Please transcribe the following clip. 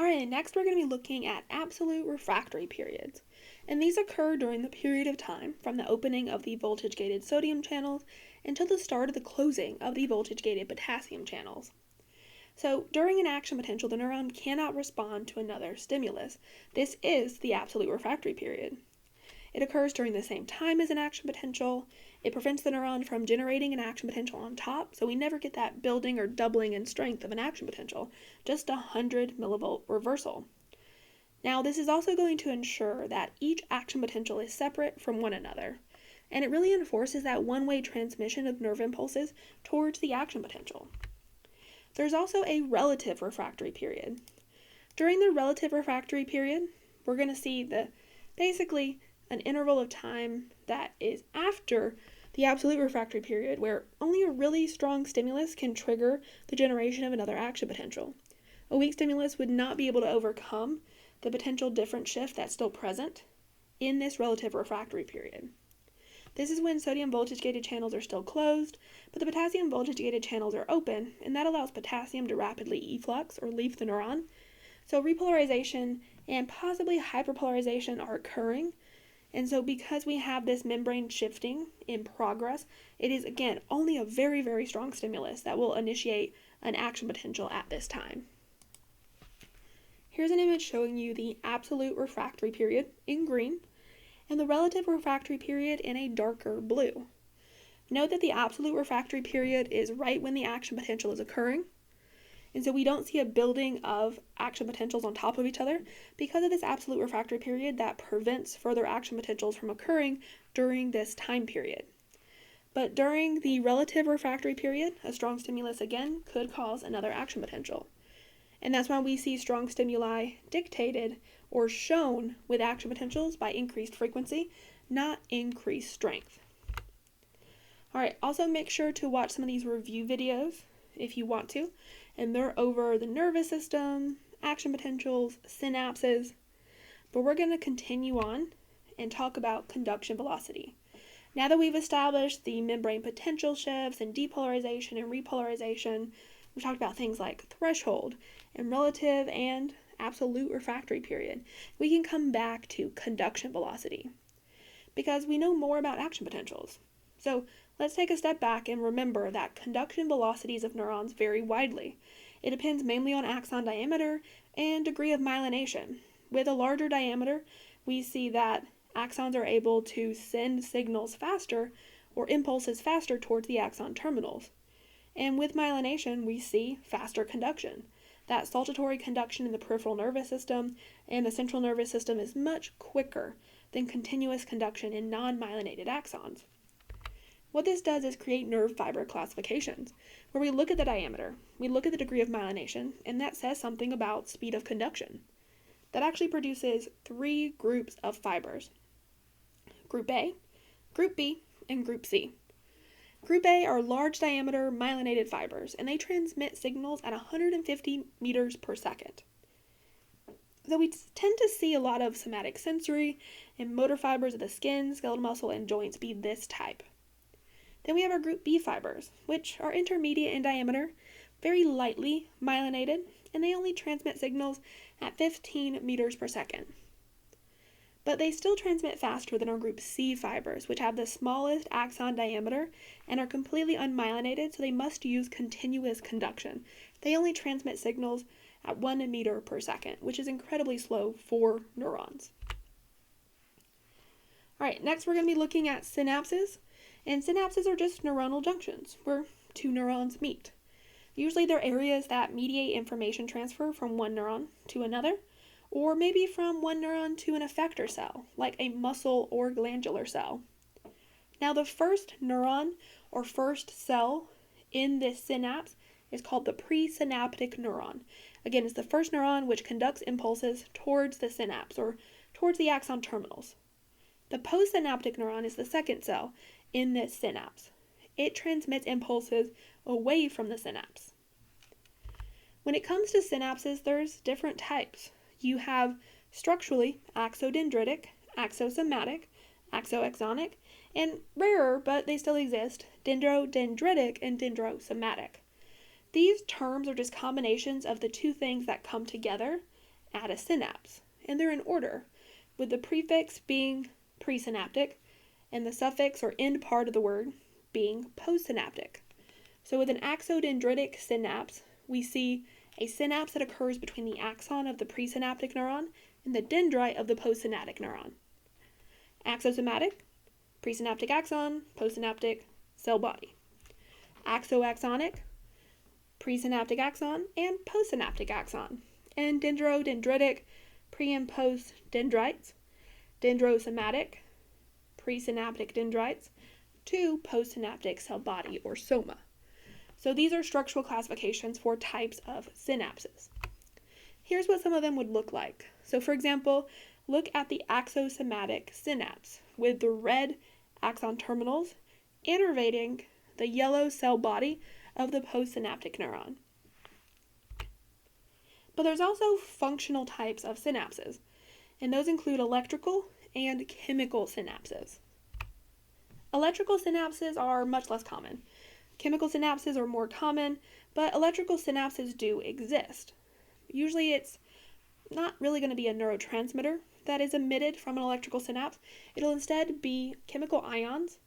Alright, next we're going to be looking at absolute refractory periods. And these occur during the period of time from the opening of the voltage-gated sodium channels until the start of the closing of the voltage-gated potassium channels. So during an action potential, the neuron cannot respond to another stimulus. This is the absolute refractory period. It occurs during the same time as an action potential. It prevents the neuron from generating an action potential on top, so we never get that building or doubling in strength of an action potential, just a 100 millivolt reversal. Now, this is also going to ensure that each action potential is separate from one another, and it really enforces that one-way transmission of nerve impulses towards the action potential. There's also a relative refractory period. During the relative refractory period, we're going to see basically an interval of time that is after the absolute refractory period where only a really strong stimulus can trigger the generation of another action potential. A weak stimulus would not be able to overcome the potential difference shift that's still present in this relative refractory period. This is when sodium voltage-gated channels are still closed, but the potassium voltage-gated channels are open, and that allows potassium to rapidly efflux or leave the neuron. So repolarization and possibly hyperpolarization are occurring. And so because we have this membrane shifting in progress, it is, again, only a very, very strong stimulus that will initiate an action potential at this time. Here's an image showing you the absolute refractory period in green and the relative refractory period in a darker blue. Note that the absolute refractory period is right when the action potential is occurring. And so we don't see a building of action potentials on top of each other because of this absolute refractory period that prevents further action potentials from occurring during this time period. But during the relative refractory period, a strong stimulus again could cause another action potential. And that's why we see strong stimuli dictated or shown with action potentials by increased frequency, not increased strength. Alright, also make sure to watch some of these review videos if you want to, and they're over the nervous system, action potentials, synapses, but we're going to continue on and talk about conduction velocity. Now that we've established the membrane potential shifts and depolarization and repolarization, we've talked about things like threshold and relative and absolute refractory period. We can come back to conduction velocity because we know more about action potentials. So let's take a step back and remember that conduction velocities of neurons vary widely. It depends mainly on axon diameter and degree of myelination. With a larger diameter, we see that axons are able to send signals faster or impulses faster towards the axon terminals. And with myelination, we see faster conduction. That saltatory conduction in the peripheral nervous system and the central nervous system is much quicker than continuous conduction in non-myelinated axons. What this does is create nerve fiber classifications, where we look at the diameter, we look at the degree of myelination, and that says something about speed of conduction. That actually produces 3 groups of fibers: Group A, Group B, and Group C. Group A are large diameter myelinated fibers, and they transmit signals at 150 meters per second. So we tend to see a lot of somatic sensory and motor fibers of the skin, skeletal muscle, and joints be this type. Then we have our Group B fibers, which are intermediate in diameter, very lightly myelinated, and they only transmit signals at 15 meters per second. But they still transmit faster than our Group C fibers, which have the smallest axon diameter and are completely unmyelinated, so they must use continuous conduction. They only transmit signals at 1 meter per second, which is incredibly slow for neurons. Alright, next we're going to be looking at synapses. And synapses are just neuronal junctions where 2 neurons meet. Usually they're areas that mediate information transfer from one neuron to another, or maybe from one neuron to an effector cell, like a muscle or glandular cell. Now the first neuron or first cell in this synapse is called the presynaptic neuron. Again, it's the first neuron which conducts impulses towards the synapse or towards the axon terminals. The postsynaptic neuron is the second cell in this synapse. It transmits impulses away from the synapse. When it comes to synapses, there's different types. You have structurally axodendritic, axosomatic, axoaxonic, and rarer, but they still exist, dendrodendritic and dendrosomatic. These terms are just combinations of the two things that come together at a synapse, and they're in order, with the prefix being presynaptic and the suffix or end part of the word being postsynaptic. So with an axodendritic synapse, we see a synapse that occurs between the axon of the presynaptic neuron and the dendrite of the postsynaptic neuron. Axosomatic, presynaptic axon, postsynaptic cell body. Axoaxonic, presynaptic axon and postsynaptic axon. And dendrodendritic, pre and post dendrites. Dendrosomatic, presynaptic dendrites, to postsynaptic cell body or soma. So these are structural classifications for types of synapses. Here's what some of them would look like. So for example, look at the axosomatic synapse with the red axon terminals innervating the yellow cell body of the postsynaptic neuron. But there's also functional types of synapses, and those include electrical and chemical synapses. Electrical synapses are much less common. Chemical synapses are more common, but electrical synapses do exist. Usually it's not really going to be a neurotransmitter that is emitted from an electrical synapse. It'll instead be chemical ions